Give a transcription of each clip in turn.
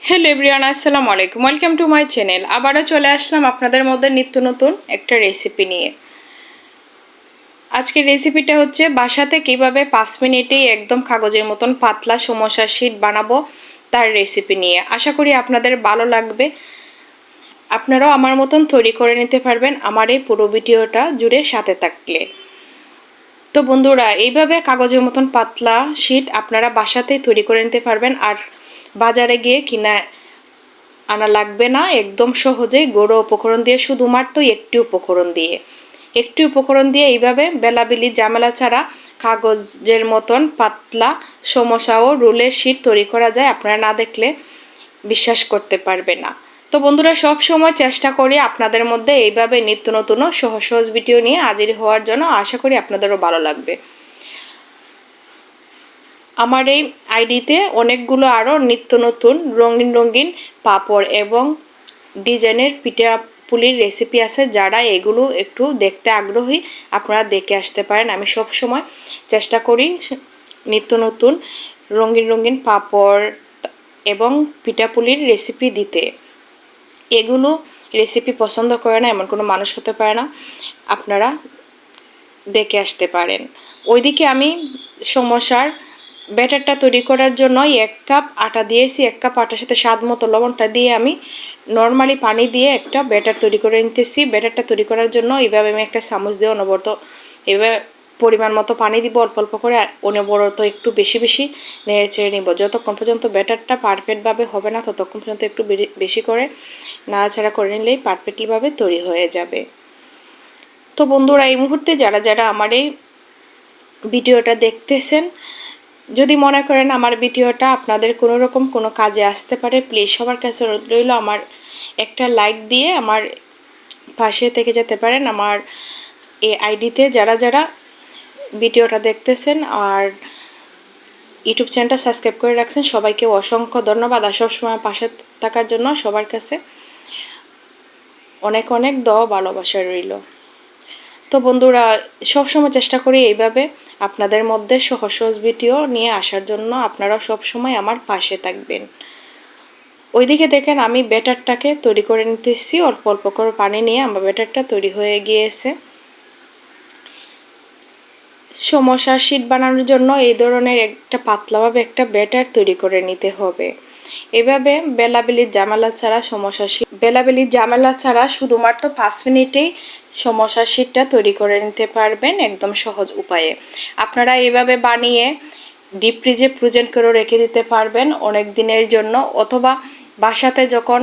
Hello everyone, আসসালামু আলাইকুম। Welcome to my channel. আবারও চলে আসলাম আপনাদের মধ্যে নিত্য নতুন একটা রেসিপি নিয়ে। আজকের রেসিপিটা হচ্ছে বাসাতে কিভাবে 5 মিনিটেই একদম কাগজের মতন পাতলা সমোসা শীট বানাবো তার রেসিপি নিয়ে। আশা করি আপনাদের ভালো লাগবে। আপনারাও আমার মতন তৈরি করে নিতে পারবেন আমার এই পুরো ভিডিওটা জুড়ে সাথে থাকলে। তো বন্ধুরা, এইভাবে কাগজের মতন পাতলা শীট আপনারা বাসাতেই তৈরি করে নিতে পারবেন, আর বাজারে গিয়ে কিনা আনা লাগবে না। একদম সহজেই গুঁড়ো উপকরণ দিয়ে, শুধুমাত্র একটি উপকরণ দিয়ে এইভাবে বেলাবেলি ঝামেলা ছাড়া কাগজের মতন পাতলা সমোসা ও রোলের শীট তৈরি করা যায়। আপনারা না দেখলে বিশ্বাস করতে পারবে না। তো বন্ধুরা, সব সময় চেষ্টা করি আপনাদের মধ্যে এইভাবে নিত্য নতুন সহজ সহজ ভিডিও নিয়ে হাজির হওয়ার জন্য। আশা করি আপনাদেরও ভালো লাগবে। আমার এই আইডিতে অনেকগুলো আরও নিত্য নতুন রঙিন রঙিন পাঁপড় এবং ডিজাইনের পিঠা পুলির রেসিপি আছে। যারা এগুলো একটু দেখতে আগ্রহী, আপনারা দেখে আসতে পারেন। আমি সব সময় চেষ্টা করি নিত্য নতুন রঙিন রঙিন পাঁপড় এবং পিঠা পুলির রেসিপি দিতে। এগুলো রেসিপি পছন্দ করে না এমন কোনো মানুষ হতে পারে না, আপনারা দেখে আসতে পারেন। ওইদিকে আমি সমোসার ব্যাটারটা তৈরি করার জন্য 1 কাপ আটা দিয়েছি। 1 কাপ আটার সাথে স্বাদ মতো লবণটা দিয়ে আমি নর্মালি পানি দিয়ে একটা ব্যাটার তৈরি করে নিতেছি। ব্যাটারটা তৈরি করার জন্য এইভাবে আমি একটা চামচ দিয়ে অনবরত এভাবে পরিমাণ মতো পানি দিব, অল্প অল্প করে, আর অনবরত একটু বেশি বেশি নেড়ে চেড়ে নিব। যতক্ষণ পর্যন্ত ব্যাটারটা পারফেক্টভাবে হবে না ততক্ষণ পর্যন্ত একটু বেশি করে নাড়াচাড়া করে নিলেই পারফেক্টলিভাবে তৈরি হয়ে যাবে। তো বন্ধুরা, এই মুহূর্তে যারা যারা আমার এই ভিডিওটা দেখতেছেন, যদি মনে করেন আমার ভিডিওটা আপনাদের কোনো রকম কোনো কাজে আসতে পারে, প্লিজ সবার কাছে অনুরোধ রইল আমার একটা লাইক দিয়ে আমার পাশে থেকে যেতে পারেন। আমার এই আইডিতে যারা যারা ভিডিওটা দেখতেছেন আর ইউটিউব চ্যানেলটা সাবস্ক্রাইব করে রাখছেন, সবাইকে অসংখ্য ধন্যবাদ। আর সবসময় পাশে থাকার জন্য সবার কাছে অনেক অনেক দোয়া ভালোবাসা রইল। তো বন্ধুরা, সবসময় চেষ্টা করি এইভাবে আপনাদের মধ্যে সহজ সহজ ভিডিও নিয়ে আসার জন্য। আপনারা সবসময় আমার পাশে থাকবেন। ওইদিকে দেখেন আমি ব্যাটারটাকে তৈরি করে নিতেছি। অল্প অল্প করে পানি নিয়ে আমার ব্যাটারটা তৈরি হয়ে গিয়েছে। সমোসার শীট বানানোর জন্য এই ধরনের একটা পাতলাভাবে একটা ব্যাটার তৈরি করে নিতে হবে। এভাবে বেলাবেলির ঝামেলা ছাড়া শুধুমাত্র 5 মিনিটেই সমোসার শীটটা তৈরি করে নিতে পারবেন একদম সহজ উপায়ে। আপনারা এভাবে বানিয়ে ডিপ ফ্রিজে ফ্রোজেন করে রেখে দিতে পারবেন অনেক দিনের জন্য, অথবা বাসাতে যখন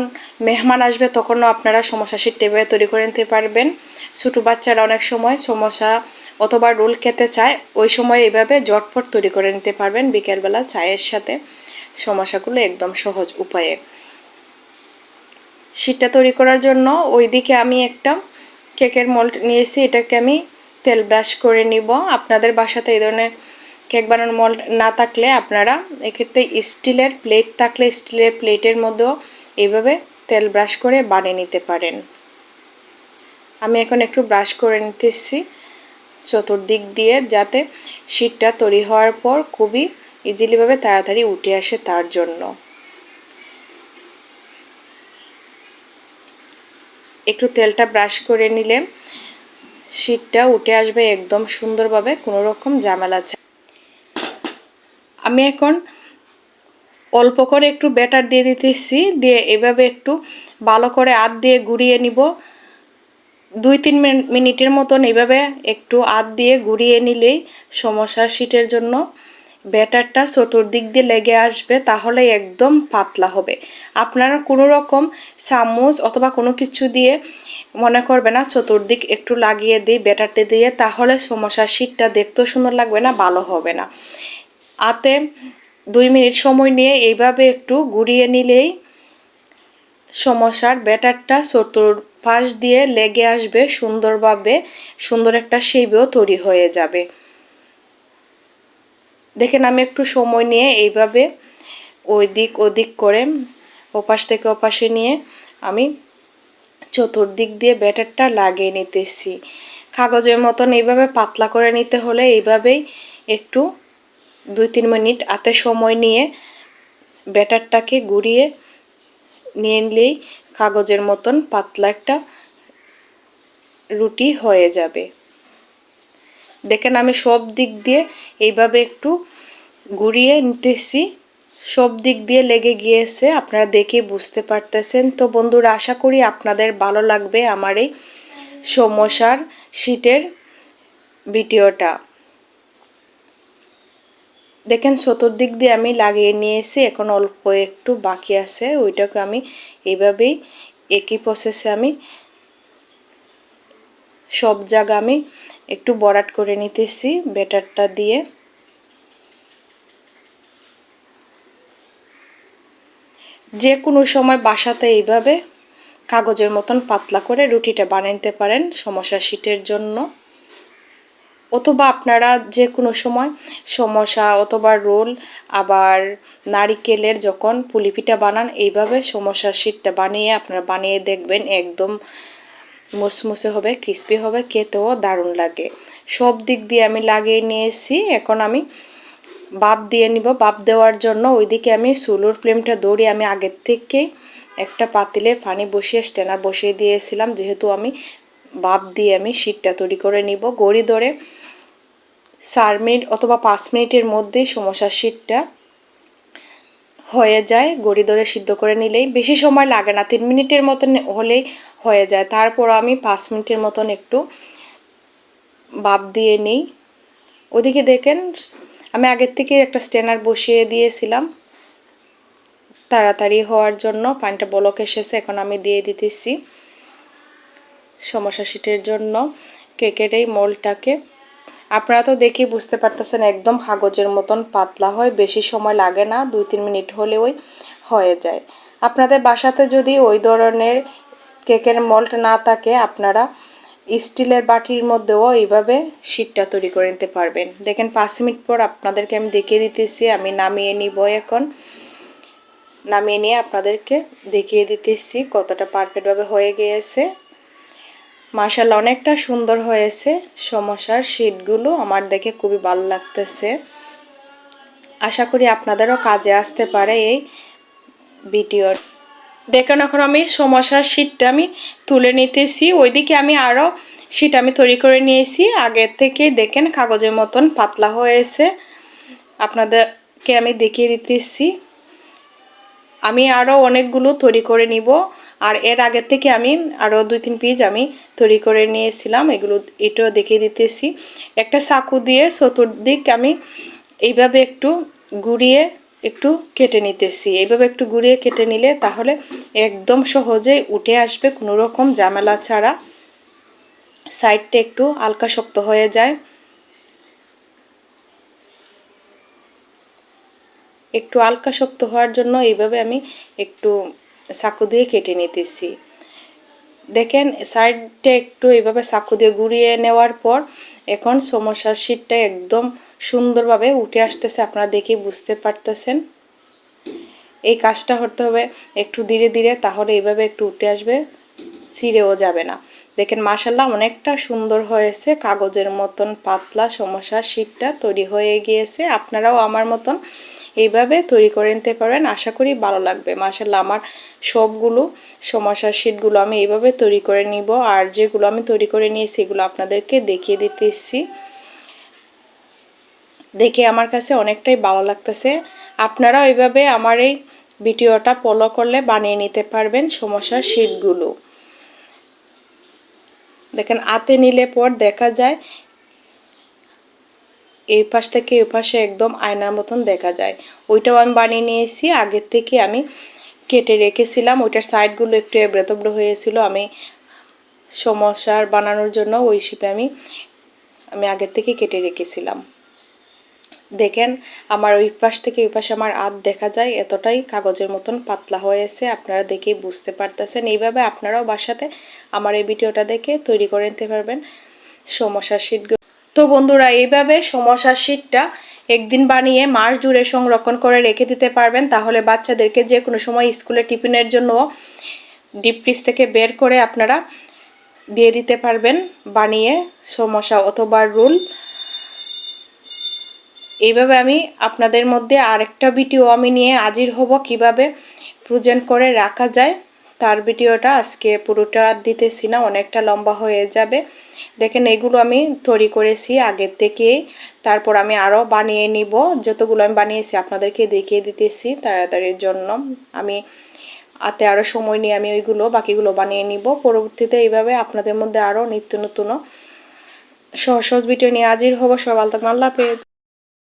মেহমান আসবে তখনও আপনারা সমোসা শীট এভাবে তৈরি করে নিতে পারবেন। ছোটো বাচ্চারা অনেক সময় সমোসা অথবা রোল খেতে চায়, ওই সময় এইভাবে ঝটপট তৈরি করে নিতে পারবেন বিকেলবেলা চায়ের সাথে সমোসাগুলো একদম সহজ উপায়ে। শীটটা তৈরি করার জন্য ওইদিকে আমি একটা কেকের মোল্ড নিয়েছি। এটাকে আমি তেল ব্রাশ করে নিব। আপনাদের বাসাতে এই ধরনের কেক বানানোর মোল্ড না থাকলে আপনারা এক্ষেত্রে স্টিলের প্লেট থাকলে স্টিলের প্লেটের মধ্যেও এইভাবে তেল ব্রাশ করে বানিয়ে নিতে পারেন। আমি এখন একটু ব্রাশ করে নিতেছি চতুর্দিক দিয়ে, যাতে শীটটা তৈরি হওয়ার পর খুবই ইজিলিভাবে তাড়াতাড়ি উঠে আসে তার জন্য। একটু তেলটা ব্রাশ করে নিলে শীটটা উঠে আসবে একদম সুন্দরভাবে, কোনো রকম ঝামেলা ছাড়া। আমি এখন অল্প করে একটু ব্যাটার দিয়ে দিতেছি, দিয়ে এভাবে একটু ভালো করে হাত দিয়ে ঘুরিয়ে নিব। 2-3 মিনিটের মতন এইভাবে একটু হাত দিয়ে ঘুরিয়ে নিলেই সমোসা শীটের জন্য ব্যাটারটা চতুর্দিক দিয়ে লেগে আসবে, তাহলে একদম পাতলা হবে। আপনারা কোনো রকম চামচ অথবা কোনো কিছু দিয়ে মনে করবে না চতুর্দিক একটু লাগিয়ে দিই ব্যাটারটা দিয়ে, তাহলে সমোসা শীটটা দেখতেও সুন্দর লাগবে না, ভালো হবে না। হাতে 2 মিনিট সময় নিয়ে এইভাবে একটু ঘুরিয়ে নিলেই সমোসার ব্যাটারটা চতুর্পাশ দিয়ে লেগে আসবে সুন্দরভাবে, সুন্দর একটা শেপেও তৈরি হয়ে যাবে। দেখেন আমি একটু সময় নিয়ে এইভাবে ওই দিক ওদিক করে ওপাশ থেকে ওপাশে নিয়ে আমি চতুর্দিক দিয়ে ব্যাটারটা লাগিয়ে নিতেছি। কাগজের মতন এইভাবে পাতলা করে নিতে হলে এইভাবেই একটু 2-3 মিনিট হাতে সময় নিয়ে ব্যাটারটাকে ঘুরিয়ে নিয়ে নিলেই কাগজের মতন পাতলা একটা রুটি হয়ে যাবে। দেখেন আমি সব দিক দিয়ে এইভাবে একটু ঘুরিয়ে নিতেছি, সব দিক দিয়ে লেগে গিয়েছে, আপনারা দেখে বুঝতে পারতেছেন। তো বন্ধুরা, আশা করি আপনাদের ভালো লাগবে আমার এই সমোসার শীটের ভিডিওটা। দেখেন চতুর্দিক দিয়ে আমি লাগিয়ে নিয়েছি, এখন অল্প একটু বাকি আছে, ওইটাকে আমি এইভাবেই একই প্রসেসে আমি সব জায়গা আমি একটু ভরাট করে নিতেছি ব্যাটারটা দিয়ে। যে কোনো সময় বাসাতে এইভাবে কাগজের মতন পাতলা করে রুটিটা বানিয়ে নিতে পারেন সমোসা শীটের জন্য, অথবা আপনারা যে কোনো সময় সমোসা অথবা রোল আবার নারিকেলের যখন পুলি পিঠা বানান এইভাবে সমোসা শীটটা বানিয়ে আপনারা বানিয়ে দেখবেন, একদম মুসমুসে হবে, ক্রিস্পি হবে, খেতেও দারুণ লাগে। সব দিক দিয়ে আমি লাগিয়ে নিয়েছি, এখন আমি ভাপ দিয়ে নিব। ভাপ দেওয়ার জন্য ওইদিকে আমি চুলোর ফ্লেমটা ধরে আমি আগের থেকে একটা পাতিলে পানি বসিয়ে স্ট্যান্ডার বসিয়ে দিয়েছিলাম, যেহেতু আমি ভাপ দিয়ে আমি শীটটা তৈরি করে নিব। গড়ি ধরে 4 মিনিট অথবা 5 মিনিটের মধ্যেই সমোসার শীটটা হয়ে যায়। গড়ি ধরে সিদ্ধ করে নিলেই বেশি সময় লাগে না, 3 মিনিটের মতন হলেই হয়ে যায়। তারপর আমি 5 মিনিটের মতন একটু ভাপ দিয়ে নিই। ওদিকে দেখেন আমি আগের থেকে একটা স্ট্যান্ডার বসিয়ে দিয়েছিলাম তাড়াতাড়ি হওয়ার জন্য, পানিটা বলক এসেছে, এখন আমি দিয়ে দিতেছি সমোসা শীটের জন্য কেকের এই মোলটাকে। আপনারা তো দেখেই বুঝতে পারতেছেন একদম কাগজের মতন পাতলা হয়, বেশি সময় লাগে না, 2-3 মিনিট হলেও হয়ে যায়। আপনাদের বাসাতে যদি ওই ধরনের কেকের মোল্ড না থাকে, আপনারা স্টিলের বাটির মধ্যেও এইভাবে শীটটা তৈরি করে নিতে পারবেন। দেখেন 5 মিনিট পর আপনাদেরকে আমি দেখিয়ে দিতেছি, আমি নামিয়ে নিব। এখন নামিয়ে নিয়ে আপনাদেরকে দেখিয়ে দিতেছি কতটা পারফেক্টভাবে হয়ে গিয়েছে। মাশাআল্লাহ অনেকটা সুন্দর হয়েছে সমোসার শীটগুলো, আমার দেখে খুবই ভালো লাগতেছে। আশা করি আপনাদেরও কাজে আসতে পারে এই ভিডিওর। দেখুন এখন আমি সমোসার শীটটা আমি তুলে নিতেছি, ওইদিকে আমি আরও শীট আমি তৈরি করে নিয়েছি আগের থেকে। দেখেন কাগজের মতন পাতলা হয়েছে, আপনাদেরকে আমি দেখিয়ে দিতেছি। আমি আরও অনেকগুলো তৈরি করে নিব, আর এর আগের থেকে আমি আরও 2-3 পিস আমি তৈরি করে নিয়েছিলাম, এটাও দেখিয়ে দিতেছি। একটা চাকু দিয়ে চতুর্দিক আমি এইভাবে একটু ঘুরিয়ে একটু কেটে নিতেছি। এইভাবে একটু ঘুরিয়ে কেটে নিলে তাহলে একদম সহজেই উঠে আসবে, কোনো রকম ঝামেলা ছাড়া। সাইডটা একটু হালকা শক্ত হয়ে যায়, একটু হালকা শক্ত হওয়ার জন্য এইভাবে আমি একটু চাকু দিয়ে কেটে নিতেছি। দেখেন সাইডটা একটু এইভাবে চাকু দিয়ে ঘুরিয়ে নেওয়ার পর এখন সমোসার শীটটা একদম সুন্দরভাবে উঠে আসতেছে, আপনারা দেখে বুঝতে পারতেছেন। এই কাজটা করতে হবে একটু ধীরে ধীরে, তাহলে এইভাবে একটু উঠে আসবে, ছিঁড়েও যাবে না। দেখেন মাশাআল্লাহ অনেকটা সুন্দর হয়েছে, কাগজের মতন পাতলা সমোসার শীটটা তৈরি হয়ে গিয়েছে। আপনারাও আমার মতন এইভাবে তৈরি করে নিতে পারবেন, আশা করি ভালো লাগবে। মাশাআল্লাহ আমার সবগুলো সমোসার শীটগুলো আমি এইভাবে তৈরি করে নিব, আর যেগুলো আমি তৈরি করে নিয়েছি এগুলো আপনাদেরকে দেখিয়ে দিতেছি। দেখে আমার কাছে অনেকটাই ভালো লাগতেছে। আপনারা এইভাবে আমার এই ভিডিওটা ফলো করলে বানিয়ে নিতে পারবেন সমোসার শীটগুলো। দেখেন হাতে নিলে পর দেখা যায় এই পাশ থেকে এই পাশে একদম আয়নার মতন দেখা যায়। ওইটাও আমি বানিয়ে নিয়েছি, আগের থেকে আমি কেটে রেখেছিলাম, ওইটার সাইডগুলো একটু এবড়ো তেবড়ো হয়েছিল, আমি সমোসার বানানোর জন্য ওই শিপে আমি আগের থেকে কেটে রেখেছিলাম। দেখেন আমার ওই পাশ থেকে ওই পাশে আমার হাত দেখা যায়, এতটাই কাগজের মতন পাতলা হয়েছে, আপনারা দেখেই বুঝতে পারতেছেন। এইভাবে আপনারাও বাসাতে আমার এই ভিডিওটা দেখে তৈরি করে নিতে পারবেন সমোসার শীটগুলো। তো বন্ধুরা, এইভাবে সমোসার শীটটা একদিন বানিয়ে মাস জুড়ে সংরক্ষণ করে রেখে দিতে পারবেন, তাহলে বাচ্চাদেরকে যে কোনো সময় স্কুলে টিফিনের জন্য ডিপ ফ্রিজ থেকে বের করে আপনারা দিয়ে দিতে পারবেন বানিয়ে সমোসা অথবা রোল। এইভাবে আমি আপনাদের মধ্যে আরেকটা ভিডিও আমি নিয়ে হাজির হব, কিভাবে ফ্রোজেন করে রাখা যায় তার ভিডিওটা আজকে পুরোটা দিতেছি না, অনেকটা লম্বা হয়ে যাবে। দেখেন এগুলো আমি তৈরি করেছি আগের থেকেই, তারপর আমি আরও বানিয়ে নিব। যতগুলো আমি বানিয়েছি আপনাদেরকে দেখিয়ে দিতেছি তাড়াতাড়ির জন্য। আমি হাতে আরও সময় নিয়ে আমি ওইগুলো বাকিগুলো বানিয়ে নিব। পরবর্তীতে এইভাবে আপনাদের মধ্যে আরও নিত্য নতুন সহজ সহজ ভিডিও নিয়ে হাজির হব। সবাই ভালো থাকবেন, আল্লাহ হাফেজ।